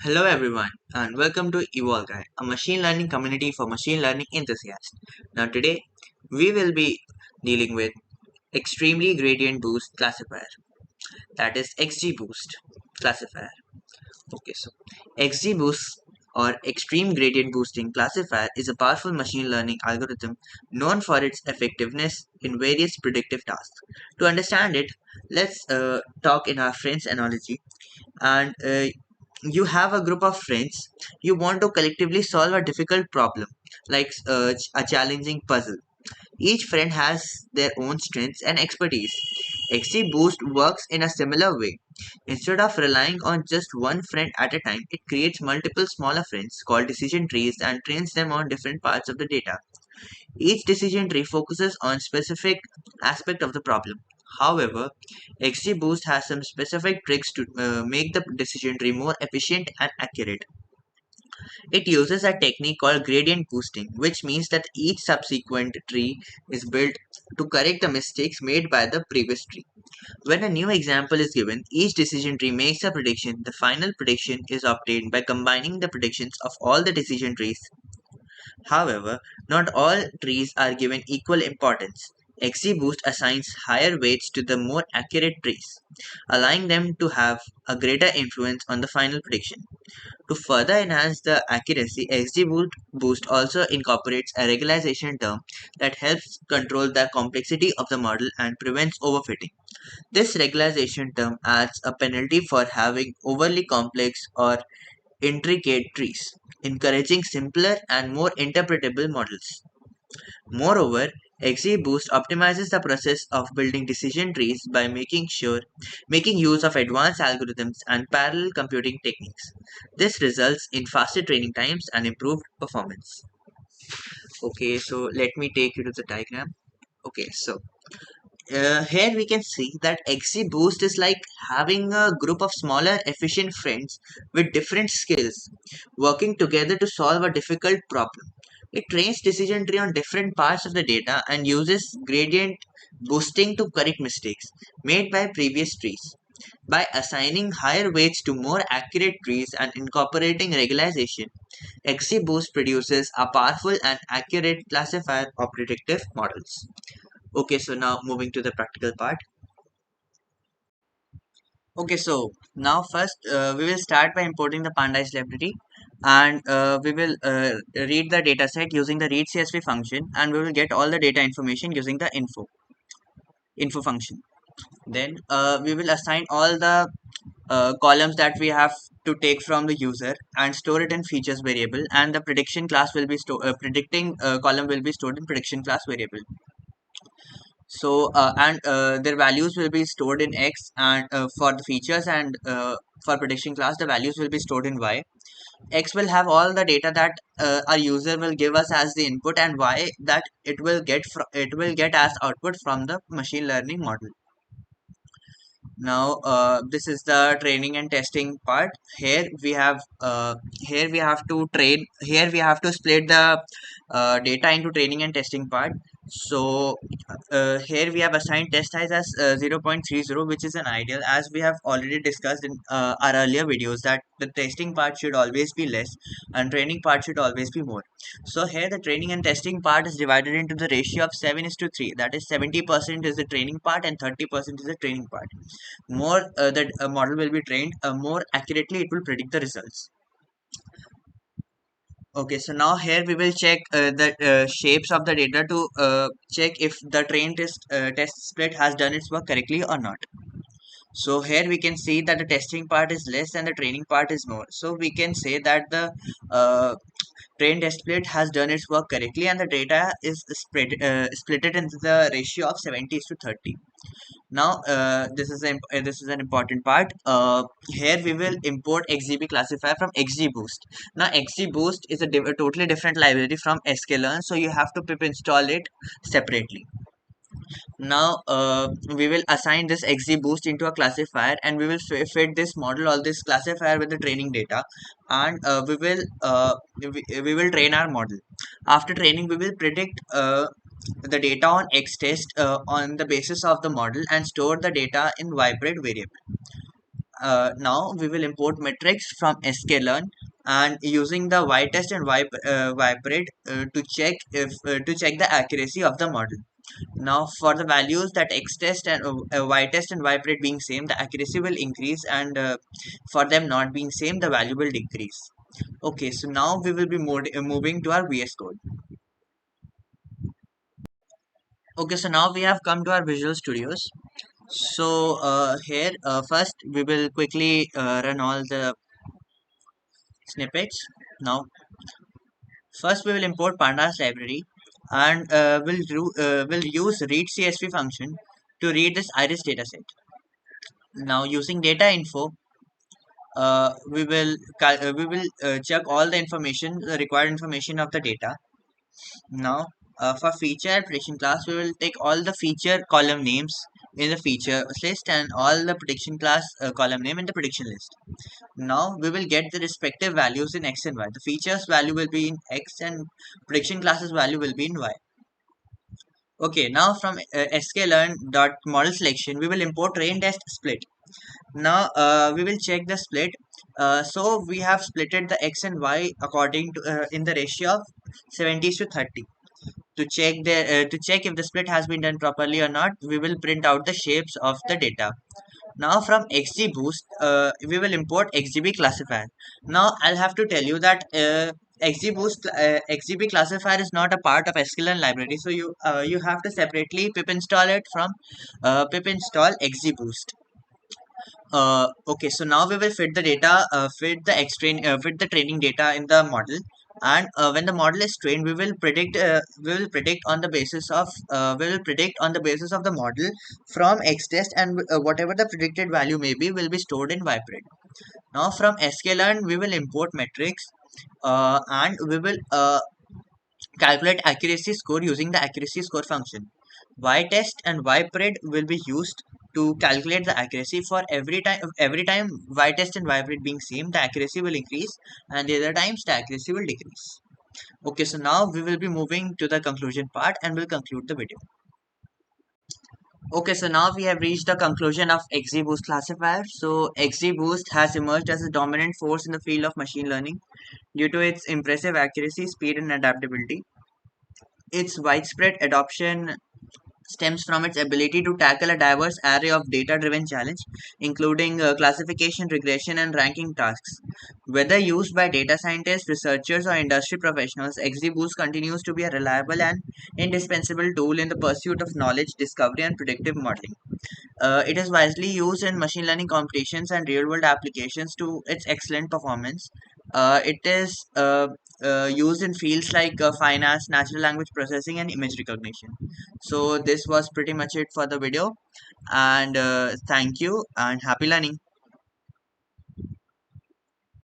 Hello everyone and welcome to EvolkAI, a machine learning community for machine learning enthusiasts. Now today we will be dealing with extremely gradient boost classifier, that is XGBoost classifier. So XGBoost or extreme gradient boosting classifier is a powerful machine learning algorithm known for its effectiveness in various predictive tasks. To understand it, let's talk in our friends analogy and you have a group of friends. You want to collectively solve a difficult problem, like a challenging puzzle. Each friend has their own strengths and expertise. XGBoost works in a similar way. Instead of relying on just one friend at a time, it creates multiple smaller friends called decision trees and trains them on different parts of the data. Each decision tree focuses on specific aspect of the problem. However, XGBoost has some specific tricks to make the decision tree more efficient and accurate. It uses a technique called gradient boosting, which means that each subsequent tree is built to correct the mistakes made by the previous tree. When a new example is given, each decision tree makes a prediction. The final prediction is obtained by combining the predictions of all the decision trees. However, not all trees are given equal importance. XGBoost assigns higher weights to the more accurate trees, allowing them to have a greater influence on the final prediction. To further enhance the accuracy, XGBoost also incorporates a regularization term that helps control the complexity of the model and prevents overfitting. This regularization term adds a penalty for having overly complex or intricate trees, encouraging simpler and more interpretable models. Moreover, XGBoost optimizes the process of building decision trees by making use of advanced algorithms and parallel computing techniques. This results in faster training times and improved performance. Okay, so let me take you to the diagram. Here we can see that XGBoost is like having a group of smaller, efficient friends with different skills working together to solve a difficult problem. It trains decision tree on different parts of the data and uses gradient boosting to correct mistakes made by previous trees. By assigning higher weights to more accurate trees and incorporating regularization, XGBoost produces a powerful and accurate classifier of predictive models. Okay, so now moving to the practical part. Okay, so now first we will start by importing the pandas library and we will read the dataset using the read CSV function and we will get all the data information using the info function. Then we will assign all the columns that we have to take from the user and store it in features variable and the prediction class will be predicting column will be stored in prediction class variable. So and their values will be stored in X and for the features and for prediction class the values will be stored in Y. X will have all the data that our user will give us as the input and Y that it will get as output from the machine learning model. Now this is the training and testing part. Here we have to split the data into training and testing part. So here we have assigned test size as 0.30, which is an ideal, as we have already discussed in our earlier videos that the testing part should always be less and training part should always be more. So here the training and testing part is divided into the ratio of 7 is to 3. That is 70% is the training part and 30% is the training part. More that a model will be trained, more accurately it will predict the results. Okay, so now here we will check the shapes of the data to check if the test split has done its work correctly or not. So here we can see that the testing part is less and the training part is more. So we can say that the train test plate has done its work correctly and the data is splitted into the ratio of 70 to 30. Now this is an important part. Here we will import XGB classifier from XGBoost. Now XGBoost is a totally different library from sklearn, so you have to pip install it separately. Now we will assign this XGBoost into a classifier and we will fit this model or this classifier with the training data and we will train our model. After training we will predict the data on X test on the basis of the model and store the data in vibrate variable. now we will import metrics from sklearn and using the y-test and y-pred to check the accuracy of the model. Now for the values that x-test and y-test and y-pred being same, the accuracy will increase, and for them not being same, the value will decrease. Okay, so now we will be moving to our VS Code. Okay, so now we have come to our Visual Studios. So here first we will quickly run all the snippets. Now first we will import pandas library, and will use read CSV function to read this iris dataset. Now using data info, we will check all the information, the required information of the data. Now, for feature prediction class, we will take all the feature column names in the feature list and all the prediction class column name in the prediction list. Now, we will get the respective values in x and y. The features value will be in x and prediction classes value will be in y. Okay, now from sklearn.model selection, we will import train test split. Now we will check the split. So we have splitted the x and y according to in the ratio of 70 to 30. To check if the split has been done properly or not, we will print out the shapes of the data. Now from XGBoost, we will import XGB classifier. Now I'll have to tell you that XGB classifier is not a part of sklearn library, so you have to separately pip install it from pip install XGBoost. Okay, so now we will fit the data, fit the training data in the model, and when the model is trained, we will predict on the basis of the model from X test, and whatever the predicted value may be will be stored in ypred. Now from sklearn, we will import metrics, and we will calculate accuracy score using the accuracy score function. Y-test and Y-pred will be used to calculate the accuracy for every time Y-test and Y-pred being same, the accuracy will increase, and the other times the accuracy will decrease. Okay, so now we will be moving to the conclusion part and will conclude the video. Okay, so now we have reached the conclusion of XGBoost classifier. So XGBoost has emerged as a dominant force in the field of machine learning due to its impressive accuracy, speed, and adaptability. Its widespread adoption stems from its ability to tackle a diverse array of data-driven challenge, including classification, regression, and ranking tasks. Whether used by data scientists, researchers, or industry professionals, XGBoost continues to be a reliable and indispensable tool in the pursuit of knowledge, discovery, and predictive modeling. It is widely used in machine learning competitions and real-world applications to its excellent performance. It is used in fields like finance, natural language processing, and image recognition. So this was pretty much it for the video, and thank you and happy learning.